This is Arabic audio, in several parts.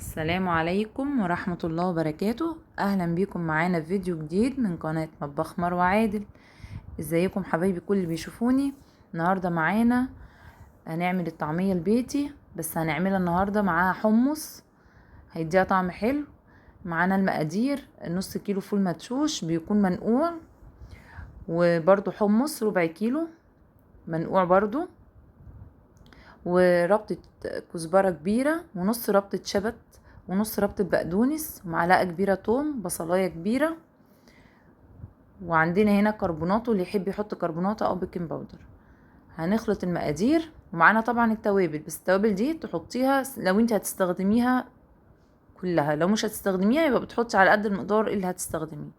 السلام عليكم ورحمة الله وبركاته. اهلا بيكم معانا في فيديو جديد من قناة مطبخ مروة عادل. ازيكم حبايبي كل اللي بيشوفوني؟ النهاردة معانا هنعمل الطعمية البيتي، بس هنعملها النهاردة معاها حمص هيديها طعم حلو. معانا المقادير: نص كيلو فول مدشوش بيكون منقوع، وبرضو حمص ربع كيلو منقوع برضو، وربطة كزبرة كبيرة، ونص ربطة شبت، ونص ربطة بقدونس، ومعلقة كبيرة توم، بصلاية كبيرة، وعندنا هنا كربوناتو اللي يحب يحط كربوناتو او بيكنج باودر. هنخلط المقادير، ومعانا طبعا التوابل، بس التوابل دي تحطيها لو انت هتستخدميها كلها، لو مش هتستخدميها يبقى بتحطي على قد المقدار اللي هتستخدميه.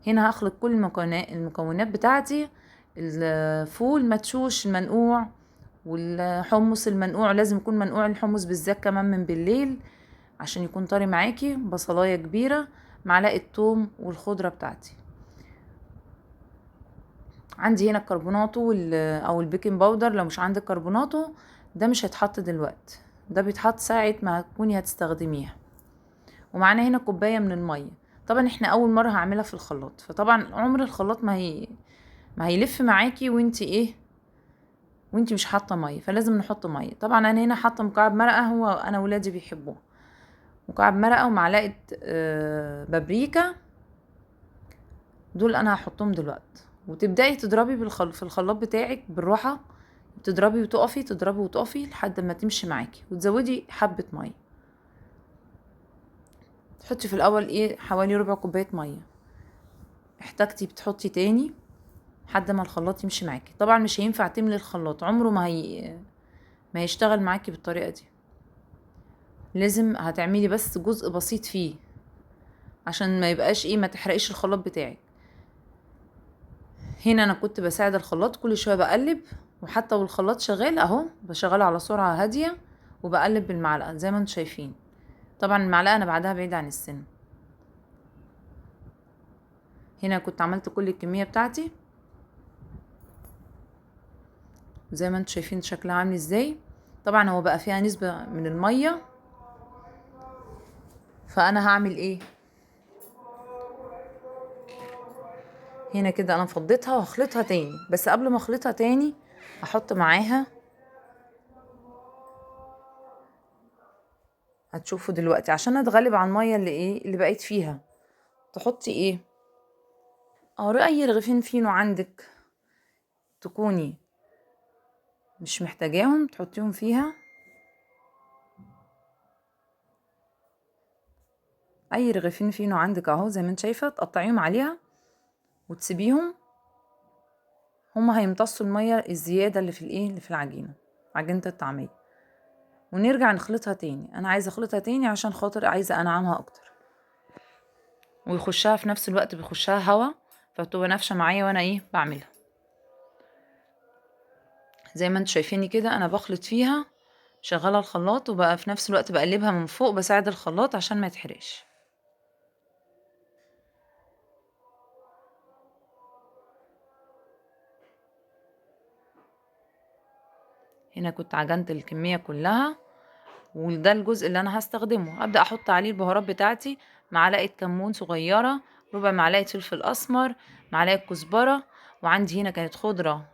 هنا هخلط كل المكونات بتاعتي: الفول مدشوش المنقوع، والحمص المنقوع لازم يكون منقوع، الحمص بالذات كمان من بالليل عشان يكون طري معاكي، بصلايه كبيره، معلقه توم، والخضره بتاعتي. عندي هنا الكربوناتو او البيكنج باودر. لو مش عندك كربوناتو ده مش هيتحط دلوقتي، ده بيتحط ساعه ما تكوني هتستخدميها. ومعانا هنا كوبايه من الميه. طبعا احنا اول مره هعملها في الخلاط، فطبعا عمر الخلاط ما هيلف معاكي وانتي مش حاطه ميه، فلازم نحط ميه. طبعا انا هنا حاطه مكعب مرقه، هو انا ولادي بيحبوه، مكعب مرقه ومعلقه بابريكا، دول انا هحطهم دلوقتي. وتبداي تضربي في الخلاط بتاعك بالراحه، تضربي وتقفي، تضربي وتقفي لحد ما تمشي معاكي، وتزودي حبه ميه. تحطي في الاول حوالي ربع كوبايه ميه، احتاجتي بتحطي تاني لحد ما الخلاط يمشي معاكي. طبعا مش هينفع تملي الخلاط، عمره ما هيشتغل معاكي بالطريقه دي. لازم هتعملي بس جزء بسيط فيه عشان ما يبقاش ما تحرقيش الخلاط بتاعك. هنا انا كنت بساعد الخلاط، كل شويه بقلب، وحتى والخلاط شغال اهو بشغله على سرعه هاديه، وبقلب بالمعلقه زي ما انتم شايفين. طبعا المعلقه انا بعدها بعيد عن السن. هنا كنت عملت كل الكميه بتاعتي زي ما انتم شايفين شكلها عامل ازاي. طبعا هو بقى فيها نسبه من الميه، فانا هعمل هنا كده انا فضيتها وهخلطها تاني. بس قبل ما اخلطها تاني احط معاها، هتشوفوا دلوقتي عشان اتغلب على الميه اللي بقيت فيها. تحطي اي رغيفين فينو عندك تكوني مش محتاجاهم تحطيهم فيها. اي رغيفين فينو عندك اهو زي ما انت شايفه، تقطعيهم عليها وتسيبيهم، هما هيمتصوا الميه الزياده اللي في العجينه، عجينه الطعميه. ونرجع نخلطها تاني. انا عايزه اخلطها تاني عشان خاطر عايزه انعمها اكتر، ويخشها في نفس الوقت بيخشها هوا، فبتبقى نافشه معايا وانا بعملها. زي ما انتوا شايفيني كده انا بخلط فيها، شغاله الخلاط، وبقى في نفس الوقت بقلبها من فوق، بساعد الخلاط عشان ما يتحرقش. هنا كنت عجنت الكميه كلها، وده الجزء اللي انا هستخدمه. ابدا احط عليه البهارات بتاعتي: معلقه كمون صغيره، ربع معلقه فلفل اسمر، معلقه كزبره، وعندي هنا كانت خضره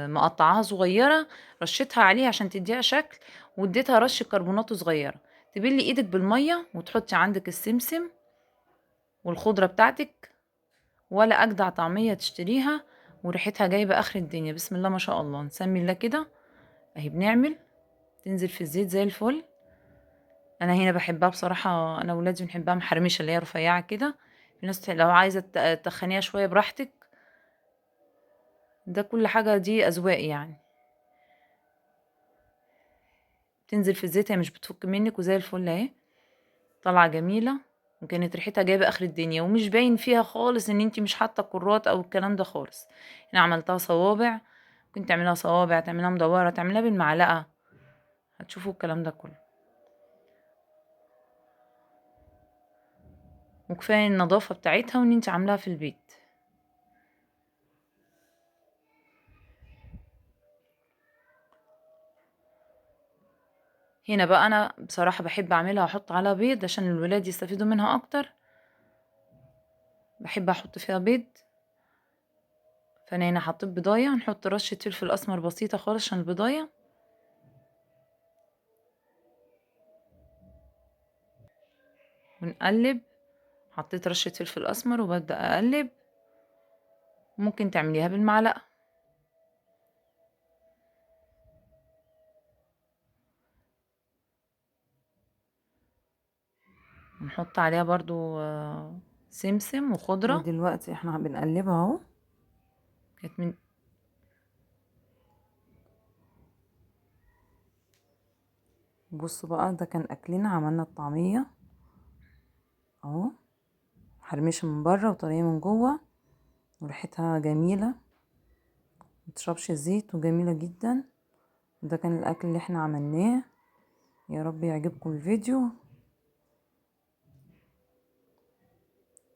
مقطعاها صغيره، رشيتها عليها عشان تديها شكل، واديتها رشه كربونات صغيره. تبلي ايدك بالميه وتحطي عندك السمسم والخضره بتاعتك، ولا اجدع طعميه تشتريها، وريحتها جايبه اخر الدنيا. بسم الله ما شاء الله، نسمي الله كده. اهي بنعمل تنزل في الزيت زي الفل. انا هنا بحبها بصراحه، انا ولادي بنحبها محرمشه اللي هي رفيعه كده. في ناس لو عايزه تخنيها شويه براحتك، ده كل حاجه دي اذواق يعني. تنزل في الزيت هي مش بتفك منك، وزي الفل اهي طالعه جميله، وكانت ريحتها جايبه اخر الدنيا، ومش باين فيها خالص ان انتي مش حاطه كرات او الكلام ده خالص. هنا عملتها صوابع، كنت تعملها صوابع، تعملها مدوره، تعملها بالمعلقه، هتشوفوا الكلام ده كله. وكفايه النظافه بتاعتها وان انتي عاملاها في البيت. هنا بقى انا بصراحة بحب اعملها واحط عليها بيض عشان الولاد يستفيدوا منها اكتر، بحب احط فيها بيض. فانا هنا حطيت بضايه، نحط رشه فلفل اسمر بسيطه خالص عشان البضايه، ونقلب. حطيت رشه فلفل اسمر وببدا اقلب. ممكن تعمليها بالمعلقه. ونحط عليها برضو سمسم وخضره. ودلوقتي احنا بنقلبها اهو. كانت من بصوا بقى، ده كان اكلنا. عملنا الطعميه اهو، حرمشه من بره وطريه من جوه، وريحتها جميله، متشربش زيت وجميله جدا. ده كان الاكل اللي احنا عملناه. يا رب يعجبكم الفيديو،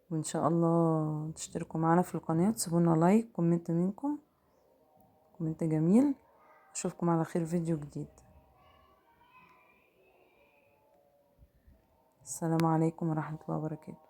وان شاء الله تشتركوا معنا في القناه، تسيبونا لايك، كومنت منكم، كومنت جميل. اشوفكم على خير فيديو جديد. السلام عليكم ورحمه الله وبركاته.